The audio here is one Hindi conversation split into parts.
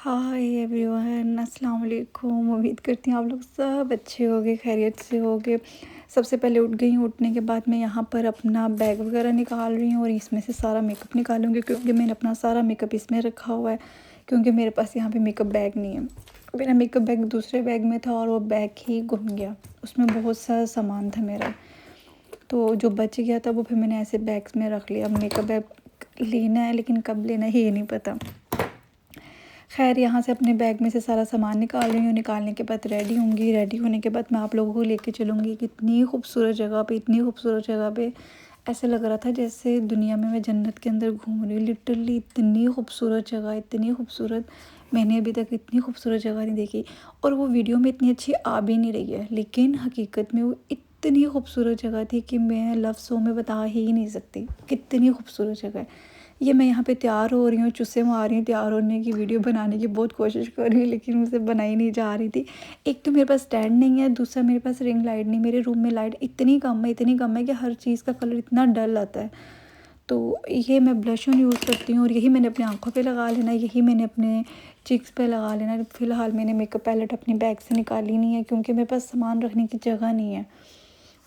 हाय एवरीवन, अस्सलाम वालेकुम। उम्मीद करती हूँ आप लोग सब अच्छे होंगे, खैरियत से होंगे। सबसे पहले उठ गई हूँ। उठने के बाद मैं यहाँ पर अपना बैग वगैरह निकाल रही हूँ और इसमें से सारा मेकअप निकालूंगी, क्योंकि मैंने अपना सारा मेकअप इसमें रखा हुआ है, क्योंकि मेरे पास यहाँ पे मेकअप बैग नहीं है। मेरा मेकअप बैग दूसरे बैग में था और वो बैग ही गुम गया। उसमें बहुत सारा सामान था मेरा, तो जो बच गया था वो फिर मैंने ऐसे बैग्स में रख लिया। अब मेकअप बैग लेना है, लेकिन कब लेना है ये नहीं पता। खैर, यहाँ से अपने बैग में से सारा सामान निकाल रही हूँ। निकालने के बाद रेडी होंगी। रेडी होने के बाद मैं आप लोगों को लेके चलूँगी कितनी खूबसूरत जगह पे, इतनी खूबसूरत जगह पे। ऐसे लग रहा था जैसे दुनिया में मैं जन्नत के अंदर घूम रही हूँ। लिटरली इतनी खूबसूरत जगह, इतनी खूबसूरत। मैंने अभी तक इतनी खूबसूरत जगह नहीं देखी, और वो वीडियो में इतनी अच्छी आ भी नहीं रही है, लेकिन हकीकत में वो इतनी खूबसूरत जगह थी कि मैं लफ्ज़ों में बता ही नहीं सकती कितनी खूबसूरत जगह है। ये मैं यहाँ पे तैयार हो रही हूँ, चुस्से मार रही हूँ, तैयार होने की वीडियो बनाने की बहुत कोशिश कर रही हूँ, लेकिन मुझसे बनाई नहीं जा रही थी। एक तो मेरे पास स्टैंड नहीं है, दूसरा मेरे पास रिंग लाइट नहीं। मेरे रूम में लाइट इतनी कम है, इतनी कम है कि हर चीज़ का कलर इतना डल आता है। तो ये मैं ब्लश ऑन यूज़ करती हूँ, और यही मैंने अपनी आँखों पे लगा लेना, यही मैंने अपने चिक्स पे लगा लेना। फ़िलहाल मैंने मेकअप पैलेट अपनी बैग से निकाली नहीं है, क्योंकि मेरे पास सामान रखने की जगह नहीं है,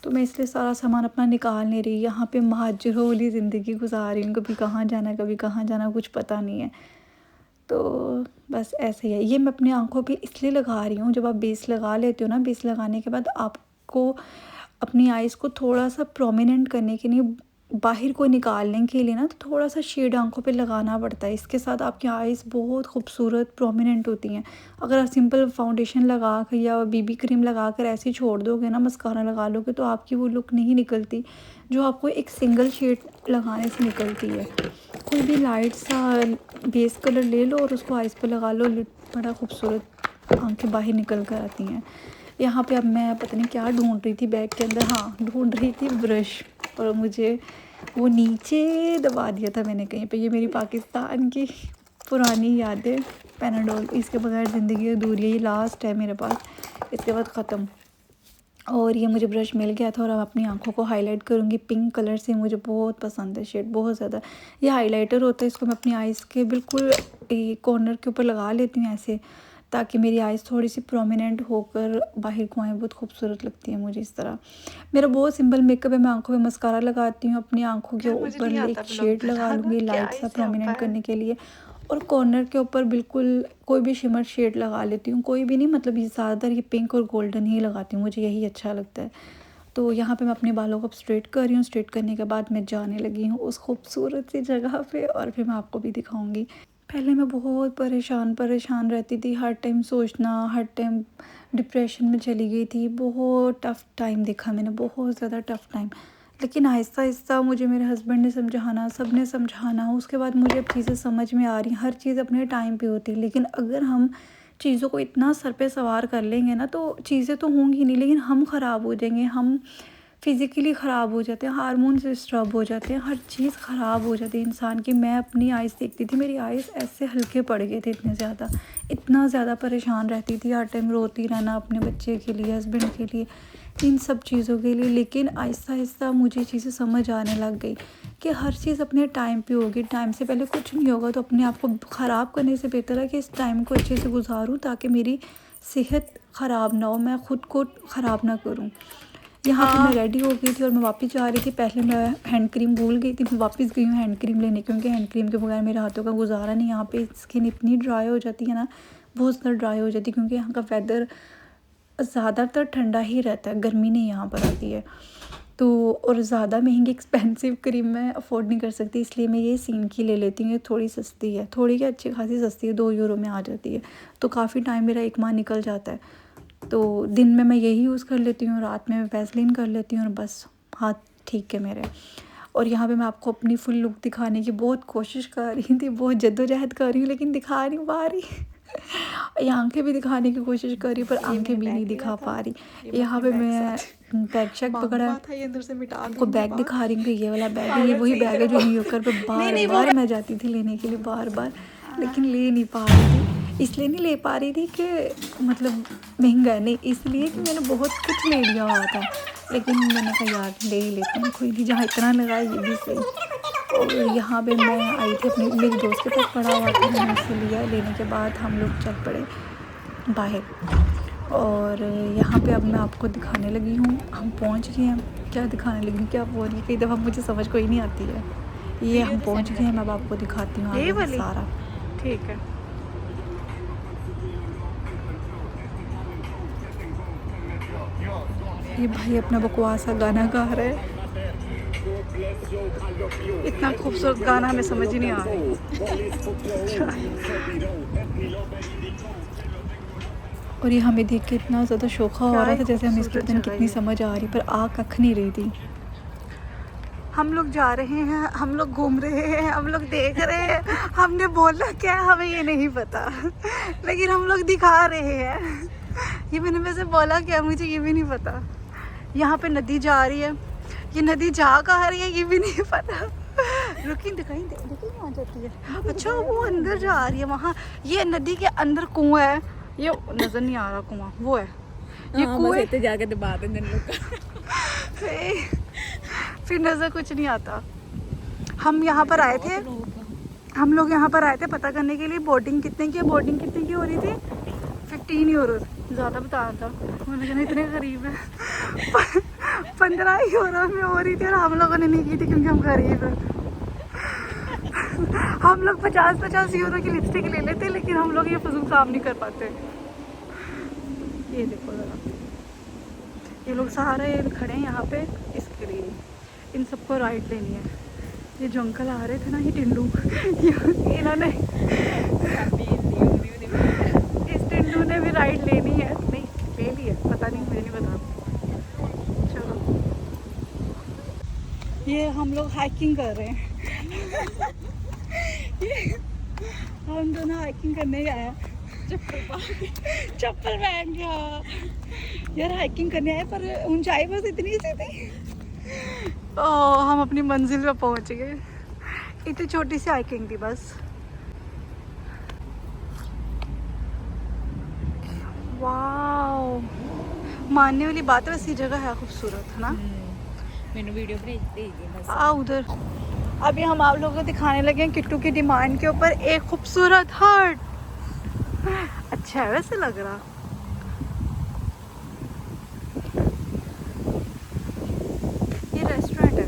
तो मैं इसलिए सारा सामान अपना निकाल नहीं रही। यहाँ पे महाजरों वाली ज़िंदगी गुजार रही हूँ, कभी कहाँ जाना कभी कहाँ जाना कुछ पता नहीं है। तो बस ऐसे ही है। ये मैं अपनी आँखों पे इसलिए लगा रही हूँ, जब आप बेस लगा लेते हो ना, बेस लगाने के बाद आपको अपनी आइज़ को थोड़ा सा प्रोमिनेंट करने के लिए, बाहर को निकालने के लिए ना, तो थोड़ा सा शेड आँखों पे लगाना पड़ता है। इसके साथ आपकी आइज़ बहुत खूबसूरत प्रोमिनेंट होती हैं। अगर आप सिंपल फाउंडेशन लगा कर या बीबी क्रीम लगा कर ऐसे ही छोड़ दोगे ना, मस्कारा लगा लोगे, तो आपकी वो लुक नहीं निकलती जो आपको एक सिंगल शेड लगाने से निकलती है। कोई भी लाइट सा बेस कलर ले लो और उसको आइज़ पे लगा लो, बड़ा खूबसूरत आंखें बाहर निकल कर आती हैं। यहाँ पे अब मैं पता नहीं क्या ढूंढ रही थी बैग के अंदर। हाँ, ढूंढ रही थी ब्रश, और मुझे वो नीचे दबा दिया था मैंने कहीं पे। ये मेरी पाकिस्तान की पुरानी यादें, पैनाडोल, इसके बगैर ज़िंदगी अधूरी है। ये लास्ट है मेरे पास, इसके बाद ख़त्म। और ये मुझे ब्रश मिल गया था, और अब अपनी आँखों को हाईलाइट करूँगी पिंक कलर से। मुझे बहुत पसंद है शेड, बहुत ज़्यादा। ये हाइलाइटर होता है, इसको मैं अपनी आइज़ के बिल्कुल कॉर्नर के ऊपर लगा लेती हूँ ऐसे, ताकि मेरी आइज़ थोड़ी सी प्रोमिनेंट होकर बाहर को आए। बहुत खूबसूरत लगती है मुझे इस तरह। मेरा बहुत सिंपल मेकअप है। मैं आँखों में मस्कारा लगाती हूँ, अपनी आँखों के यार मुझे ऊपर नहीं आता एक ब्लॉग शेड लगा बनाना, लूँगी क्या लाइट सा ऐसे आता प्रोमिनेंट है। करने के लिए, और कॉर्नर के ऊपर बिल्कुल कोई भी शिमर शेड लगा लेती हूँ। कोई भी नहीं, मतलब ये ज़्यादातर ये पिंक और गोल्डन ही लगाती हूँ, मुझे यही अच्छा लगता है। तो यहाँ पे मैं अपने बालों को स्ट्रेट कर रही हूँ। स्ट्रेट करने के बाद मैं जाने लगी हूँ उस खूबसूरत सी जगह पे, और फिर मैं आपको भी दिखाऊंगी। पहले मैं बहुत परेशान रहती थी, हर टाइम सोचना, हर टाइम डिप्रेशन में चली गई थी। बहुत टफ़ टाइम देखा मैंने, बहुत ज़्यादा टफ़ टाइम। लेकिन आहिस्ता आहिस्ता मुझे मेरे हस्बैंड ने समझाना, सब ने समझाना, उसके बाद मुझे अब चीज़ें समझ में आ रही। हर चीज़ अपने टाइम पे होती है, लेकिन अगर हम चीज़ों को इतना सर पे सवार कर लेंगे ना, तो चीज़ें तो होंगी नहीं, लेकिन हम ख़राब हो जाएंगे। हम फिज़िकली ख़राब हो जाते हैं, हार्मोन्स डिस्टर्ब हो जाते हैं, हर चीज़ ख़राब हो जाती है इंसान की। मैं अपनी आइज़ देखती थी, मेरी आइज़ ऐसे हल्के पड़ गए थे, इतना ज़्यादा परेशान रहती थी, हर टाइम रोती रहना अपने बच्चे के लिए, हस्बैंड के लिए, इन सब चीज़ों के लिए। लेकिन आहिस्ता आहिस्ता मुझे चीज़ें समझ आने लग गई कि हर चीज़ अपने टाइम पे होगी। टाइम से पहले कुछ नहीं होगा, तो अपने आप को ख़राब करने से बेहतर है कि इस टाइम को अच्छे से गुजारूँ, ताकि मेरी सेहत ख़राब ना हो, मैं ख़ुद को ख़राब ना करूँ। यहाँ पे मैं हाँ। रेडी हो गई थी और मैं वापस जा रही थी। पहले मैं हैंड क्रीम भूल गई थी, मैं वापस गई हूँ हैंड क्रीम लेने, क्योंकि हैंड क्रीम के बगैर मेरे हाथों का गुजारा नहीं। यहाँ पे स्किन इतनी ड्राई हो जाती है ना, बहुत ज़्यादा ड्राई हो जाती है, क्योंकि यहाँ का वेदर ज़्यादातर ठंडा ही रहता है, गर्मी नहीं यहाँ पर आती है। तो और ज़्यादा महंगी एक्सपेंसिव क्रीम मैं अफोर्ड नहीं कर सकती, इसलिए मैं ये सीन की ले लेती हूँ। ये थोड़ी सस्ती है, थोड़ी क्या, अच्छी खासी सस्ती है, 2 यूरो में आ जाती है। तो काफ़ी टाइम मेरा एक माह निकल जाता है। तो दिन में मैं यही यूज़ कर लेती हूँ, रात में मैं वैसलीन कर लेती हूँ, और बस हाथ ठीक है मेरे। और यहाँ पे मैं आपको अपनी फुल लुक दिखाने की बहुत कोशिश कर रही थी, बहुत जद्दोजहद कर रही हूँ, लेकिन दिखा नहीं पा रही। ये आंखें भी दिखाने की कोशिश कर रही हूँ, पर ये मैंने आंखें भी नहीं बैग लिया दिखा था, पा रही। ये मैं यहाँ अपने पे बैग मैं साथ बैग शैग पकड़ा है, मांगवा था, ये अंदर से मिटा आपको दूंगी बैग बाहर। दिखा रही हूँ कि ये वाला बैग है। ये पागल वही सही बैग है जो तरह। न्यूयॉर्कर पे नहीं बार नहीं वो बार मैं जाती थी लेने के लिए, बार बार, लेकिन ले नहीं पा रही थी। इसलिए नहीं ले पा रही थी कि मतलब महंगा है, नहीं, इसलिए कि मैंने बहुत कुछ ले लिया हुआ था। लेकिन मैंने कहा यार ले ही लेते हैं, कोई नहीं, जहाँ इतना लगा ये भी सही। और यहाँ पे मैं आई थी अपनी मेरी दोस्त के पास पड़ा हुआ था, मैंने उससे लिया। लेने के बाद हम लोग चल पड़े बाहर। और यहाँ पे अब मैं आपको दिखाने लगी हूँ, हम पहुँच गए हैं। क्या दिखाने लगी हूँ, क्या बोल रही है, कई दफ़ा मुझे समझ कोई नहीं आती है। ये हम पहुँच गए हैं, मैं अब आपको दिखाती हूँ आगे का सारा। ठीक है। ये भाई अपना बकवास सा गाना गा रहा है। इतना खूबसूरत गाना हमें समझ ही नहीं आ रहा। और ये हमें देख के इतना ज़्यादा शोखा हो रहा था, जैसे हमें इसकी पता नहीं कितनी समझ आ रही, पर आ कख नहीं रही थी। हम लोग जा रहे हैं, हम लोग घूम रहे हैं, हम लोग देख रहे हैं, हमने बोला क्या हमें ये नहीं पता, लेकिन हम लोग दिखा रहे हैं। ये मैंने वैसे बोला क्या मुझे ये भी नहीं पता। यहाँ पे नदी जा रही है, ये नदी जा कहाँ रही है ये भी नहीं पता। रुकी दिखाई देखिए कहाँ जाती है। अच्छा वो अंदर जा रही है वहाँ, ये नदी के अंदर कुआं है, ये नज़र नहीं आ रहा कुआं वो है। ये कुएं जाके दबा देंगे लोग फिर नज़र कुछ नहीं आता। हम यहाँ पर आए थे, हम लोग यहाँ पर आए थे पता करने के लिए बोर्डिंग कितने की हो रही थी। 15 यूरो ज़्यादा बता रहा था, मैंने कहा इतने गरीब है। 15 यूरो में हो रही थी और हम लोगों ने नहीं की थी क्योंकि हम गरीब हैं। हम लोग 50-50 यूरो की लिपस्टिक ले लेते, लेकिन हम लोग ये फजूल काम नहीं कर पाते। ये देखो ज़रा, ये लोग सारे खड़े हैं यहाँ पे इसके लिए, इन सबको राइड लेनी है। ये जो अंकल आ रहे थे ना, ये टिंडू, इन्होंने इस टिंडू ने भी राइड लेनी है। नहीं ले ली है, पता नहीं, मुझे नहीं पता। चलो ये हम लोग हाइकिंग कर रहे हैं। हम दोनों हाइकिंग करने ही आए, चप्पल पहन के। यार हाइकिंग करने आए पर ऊंचाई बस इतनी सी थी। हम अपनी मंजिल पे पहुंच गए। इतनी छोटी सी हाइकिंग थी बस। वाओ, मानने वाली बात है, वैसी जगह है खूबसूरत, है ना। मैंने वीडियो भेज दी बस। आ उधर अभी हम आप लोगों को दिखाने लगे हैं किट्टू की डिमांड के ऊपर एक खूबसूरत हट। अच्छा है वैसे लग रहा। ये रेस्टोरेंट है।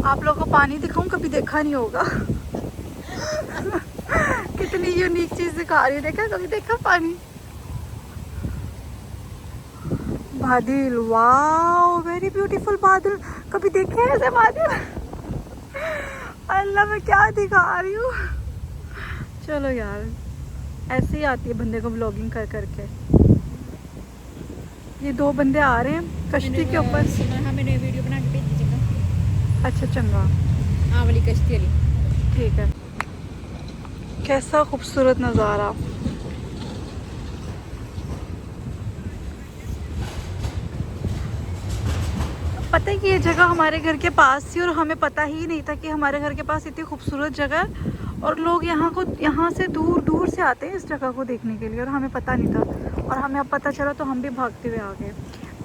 आप लोगों को पानी दिखाऊं, कभी देखा नहीं होगा। कितनी यूनिक चीज दिखा रही है, देखा कभी देखा पानी। बादल, वाओ वेरी ब्यूटीफुल बादल, कभी देखे ऐसे बादल। अल्लाह मैं क्या दिखा रही हूँ। चलो यार, ऐसे ही आती है बंदे को व्लॉगिंग कर करके। ये 2 बंदे आ रहे हैं कश्ती के ऊपर। हाँ मैंने वीडियो बना के भेजी चंगा। अच्छा चंगा, हाँ वाली कश्ती वाली। ठीक है। कैसा खूबसूरत नज़ारा। पता है कि ये जगह हमारे घर के पास थी और हमें पता ही नहीं था कि हमारे घर के पास इतनी खूबसूरत जगह है, और लोग यहाँ से दूर दूर से आते हैं इस जगह को देखने के लिए, और हमें पता नहीं था। और हमें अब पता चला तो हम भी भागते हुए आ गए।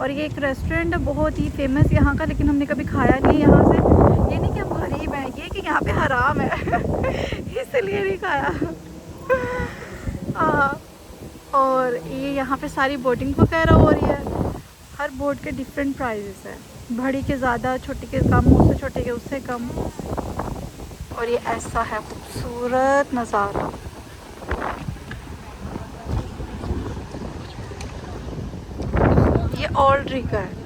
और ये एक रेस्टोरेंट है बहुत ही फेमस यहाँ का, लेकिन हमने कभी खाया नहीं यहाँ से। ये नहीं कि हम गरीब हैं, ये कि यहाँ पे हराम है इसलिए नहीं खाया। और ये यहाँ पे सारी बोटिंग वगैरह हो रही है। हर बोट के डिफरेंट प्राइजेस है, बड़ी के ज़्यादा, छोटी के कम, उससे छोटे के उससे कम। और ये ऐसा है खूबसूरत नज़ारा। ये ऑल्ड्री का है।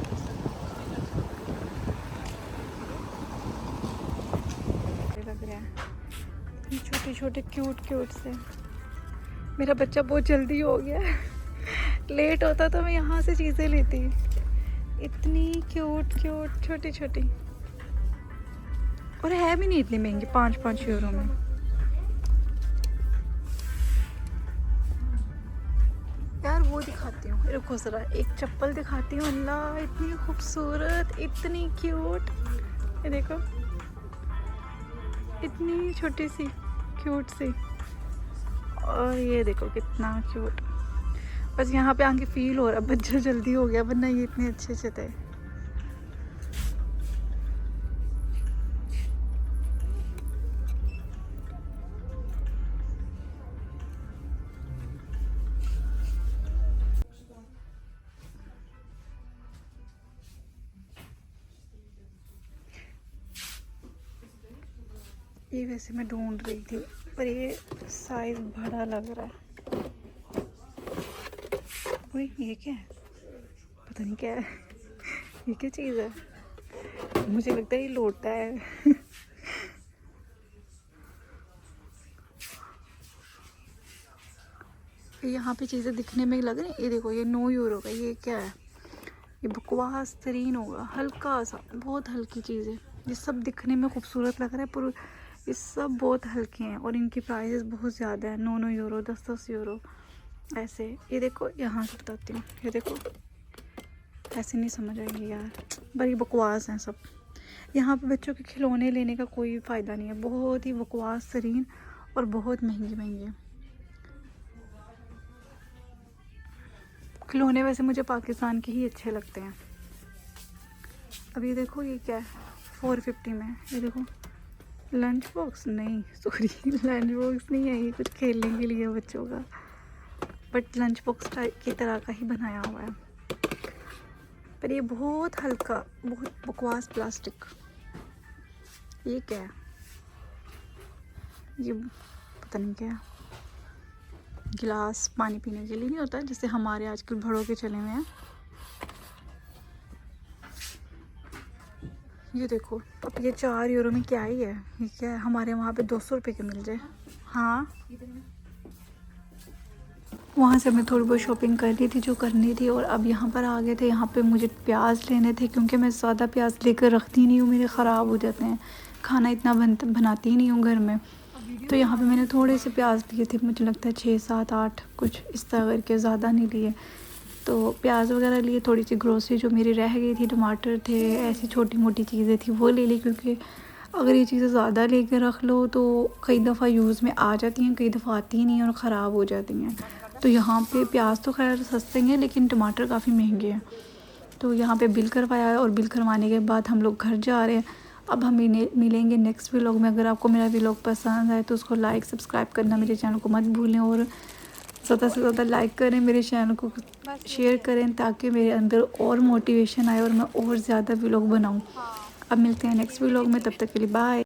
लग रहा है छोटे छोटे क्यूट क्यूट से। मेरा बच्चा बहुत जल्दी हो गया। लेट होता तो मैं यहाँ से चीज़ें लेती। इतनी क्यूट क्यूट छोटी छोटी, और है भी नहीं इतनी महंगी, 5-5 यूरो में। यार वो दिखाती हूँ, रुको ज़रा, एक चप्पल दिखाती हूँ। अल्लाह इतनी खूबसूरत, इतनी क्यूट, ये देखो इतनी छोटी सी क्यूट सी। और ये देखो कितना क्यूट। बस यहाँ पे आके फील हो रहा है बच्चा जल्दी हो गया, वरना ये इतने अच्छे से थे। ये वैसे मैं ढूंढ रही थी पर ये साइज बड़ा लग रहा है। ओए ये क्या है, पता नहीं क्या है। ये क्या चीज़ है, मुझे लगता है ये लोटा है। यहाँ पे चीज़ें दिखने में लग रही, ये देखो ये 9 यूरो का, ये क्या है, ये बकवास तरीन होगा, हल्का सा, बहुत हल्की चीज़ है। ये सब दिखने में खूबसूरत लग रहा है पर ये सब बहुत हल्के हैं और इनकी प्राइसेस बहुत ज़्यादा है, 9 यूरो, 10 यूरो ऐसे। ये देखो यहाँ से बताती हूँ, ये देखो ऐसे नहीं समझ आएगी यार, बड़ी बकवास हैं सब। यहाँ पे बच्चों के खिलौने लेने का कोई फ़ायदा नहीं है, बहुत ही बकवास तरीन और बहुत महंगे महंगे खिलौने। वैसे मुझे पाकिस्तान के ही अच्छे लगते हैं। अब ये देखो ये क्या है, 450 में। ये देखो लंच बॉक्स, नहीं सॉरी लंच बॉक्स नहीं है, ये कुछ खेलने के लिए बच्चों का, बट लंच बॉक्स टाइप की तरह का ही बनाया हुआ है। पर ये बहुत हल्का, बहुत बकवास प्लास्टिक। ये क्या है, ये पता नहीं क्या है। गिलास पानी पीने के लिए नहीं होता जैसे हमारे आजकल बड़ों के चले हुए हैं। ये देखो, अब ये 4 यूरो में क्या ही है, ये क्या है, हमारे वहाँ पे 200 रुपये के मिल जाए। हाँ वहाँ से मैं थोड़ी बहुत शॉपिंग कर ली थी जो करनी थी और अब यहाँ पर आ गए थे। यहाँ पे मुझे प्याज लेने थे क्योंकि मैं ज़्यादा प्याज लेकर रखती नहीं हूँ, मेरे ख़राब हो जाते हैं, खाना इतना बनाती ही नहीं हूँ घर में। तो यहाँ पे मैंने थोड़े से प्याज लिए थे, मुझे लगता है 6 7 8 कुछ इस तरह करके, ज़्यादा नहीं लिए। तो प्याज वगैरह लिए, थोड़ी सी ग्रोसरी जो मेरी रह गई थी, टमाटर थे, ऐसी छोटी मोटी चीज़ें थी वो ले ली, क्योंकि अगर ये चीज़ें ज़्यादा लेके रख लो तो कई दफ़ा यूज़ में आ जाती हैं, कई दफ़ा आती ही नहीं हैं और ख़राब हो जाती हैं। तो यहाँ पे प्याज तो खैर सस्ते हैं लेकिन टमाटर काफ़ी महंगे हैं। तो यहाँ पे बिल करवाया है और बिल करवाने के बाद हम लोग घर जा रहे हैं। अब हम मिलेंगे नेक्स्ट व्लॉग में। अगर आपको मेरा व्लॉग पसंद आए तो उसको लाइक सब्सक्राइब करना मेरे चैनल को मत भूलें और ज़्यादा से ज़्यादा लाइक करें, मेरे चैनल को शेयर करें ताकि मेरे अंदर और मोटिवेशन आए और मैं और ज़्यादा व्लॉग बनाऊँ। अब मिलते हैं नेक्स्ट व्लॉग में, तब तक के लिए बाय।